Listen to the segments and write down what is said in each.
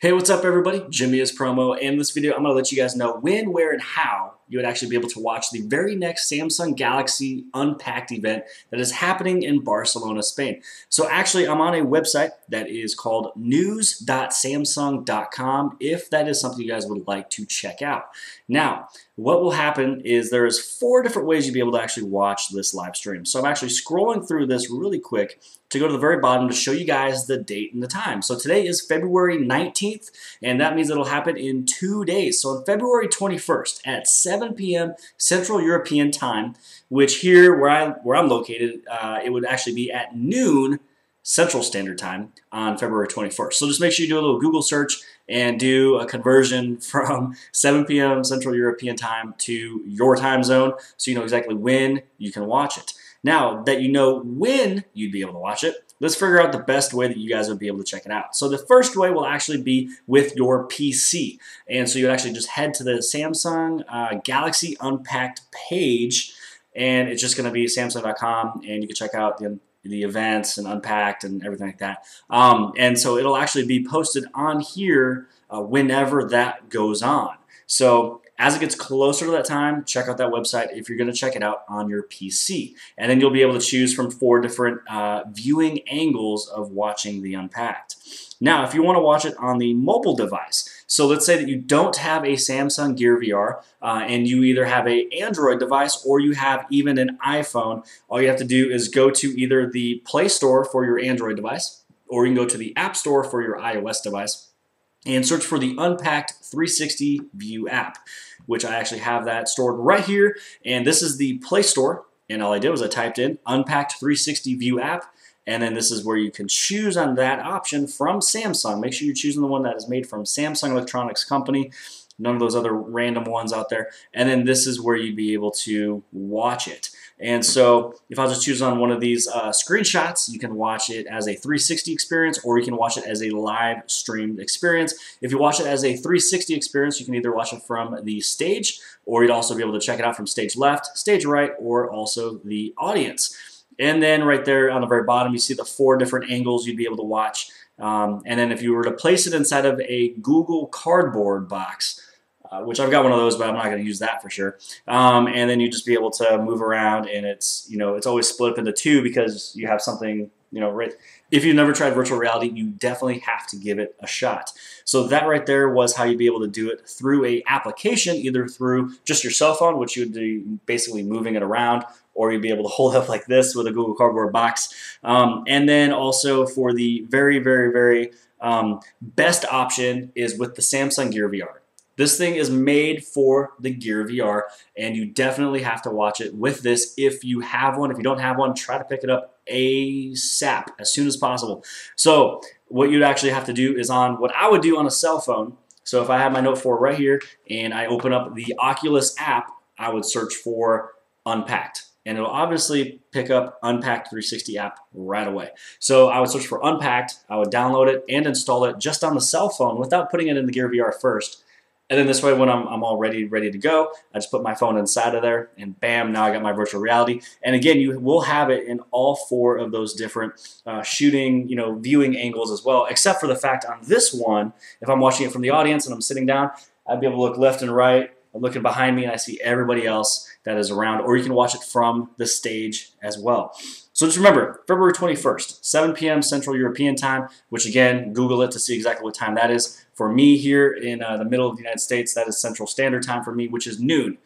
Hey, what's up everybody? Jimmy is Promo, and in this video I'm going to let you guys know when, where, and how you would actually be able to watch the very next Samsung Galaxy Unpacked event that is happening in Barcelona, Spain. So actually I'm on a website that is called news.samsung.com if that is something you guys would like to check out. Now, what will happen is there's 4 different ways you'll be able to actually watch this live stream. So I'm actually scrolling through this really quick to go to the very bottom to show you guys the date and the time. So today is February 19th, and that means it'll happen in 2 days. So on February 21st at 7 p.m. Central European Time, which here where I'm located, it would actually be at noon Central Standard Time on February 21st. So just make sure you do a little Google search and do a conversion from 7 p.m. Central European Time to your time zone so you know exactly when you can watch it. Now that you know when you'd be able to watch it, let's figure out the best way that you guys would be able to check it out. So the first way will actually be with your PC. And so you would actually just head to the Samsung Galaxy Unpacked page, and it's just going to be samsung.com, and you can check out the events and Unpacked and everything like that. And so it'll actually be posted on here whenever that goes on. So as it gets closer to that time, check out that website if you're going to check it out on your PC. And then you'll be able to choose from 4 different viewing angles of watching the Unpacked. Now, if you want to watch it on the mobile device, so let's say that you don't have a Samsung Gear VR and you either have an Android device or you have even an iPhone, all you have to do is go to either the Play Store for your Android device, or you can go to the App Store for your iOS device and search for the Unpacked 360 View app, which I actually have that stored right here. And this is the Play Store, and all I did was I typed in Unpacked 360 View app, and then this is where you can choose on that option from Samsung. Make sure you're choosing the one that is made from Samsung Electronics Company, none of those other random ones out there. And then this is where you'd be able to watch it. And so if I just choose on one of these screenshots, you can watch it as a 360 experience, or you can watch it as a live streamed experience. If you watch it as a 360 experience, you can either watch it from the stage, or you'd also be able to check it out from stage left, stage right, or also the audience. And then right there on the very bottom, you see the 4 different angles you'd be able to watch. And then if you were to place it inside of a Google Cardboard box, which I've got one of those, but I'm not going to use that for sure. And then you just be able to move around, and it's it's always split up into 2 because you have something right. If you've never tried virtual reality, you definitely have to give it a shot. So that right there was how you'd be able to do it through a application, either through just your cell phone, which you would be basically moving it around, or you'd be able to hold up like this with a Google Cardboard box. And then also for the very, very, very best option is with the Samsung Gear VR. This thing is made for the Gear VR, and you definitely have to watch it with this if you have one. If you don't have one, try to pick it up ASAP, as soon as possible. So what you'd actually have to do is on what I would do on a cell phone. So if I have my Note 4 right here and I open up the Oculus app, I would search for Unpacked. And it'll obviously pick up Unpacked 360 app right away. So I would search for Unpacked, I would download it and install it just on the cell phone without putting it in the Gear VR first. And then this way, when I'm all ready to go, I just put my phone inside of there, and bam, now I got my virtual reality. And again, you will have it in all 4 of those different shooting, viewing angles as well, except for the fact on this one, if I'm watching it from the audience and I'm sitting down, I'd be able to look left and right. I'm looking behind me, and I see everybody else that is around, or you can watch it from the stage as well. So just remember, February 21st, 7 p.m. Central European Time, which again, Google it to see exactly what time that is. For me here in the middle of the United States, that is Central Standard Time for me, which is noon.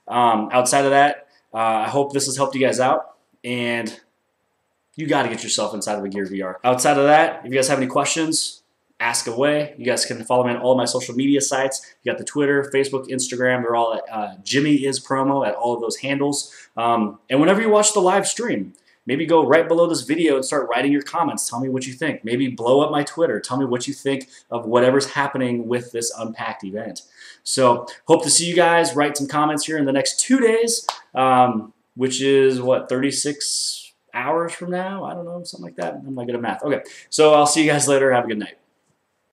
Outside of that, I hope this has helped you guys out, and you got to get yourself inside of a Gear VR. Outside of that, if you guys have any questions, ask away. You guys can follow me on all my social media sites. You got the Twitter, Facebook, Instagram. They're all at Jimmy is Promo at all of those handles. And whenever you watch the live stream, maybe go right below this video and start writing your comments. Tell me what you think. Maybe blow up my Twitter. Tell me what you think of whatever's happening with this Unpacked event. So hope to see you guys. Write some comments here in the next 2 days, which is, what, 36 hours from now? I don't know, something like that. I'm not good at math. Okay, so I'll see you guys later. Have a good night.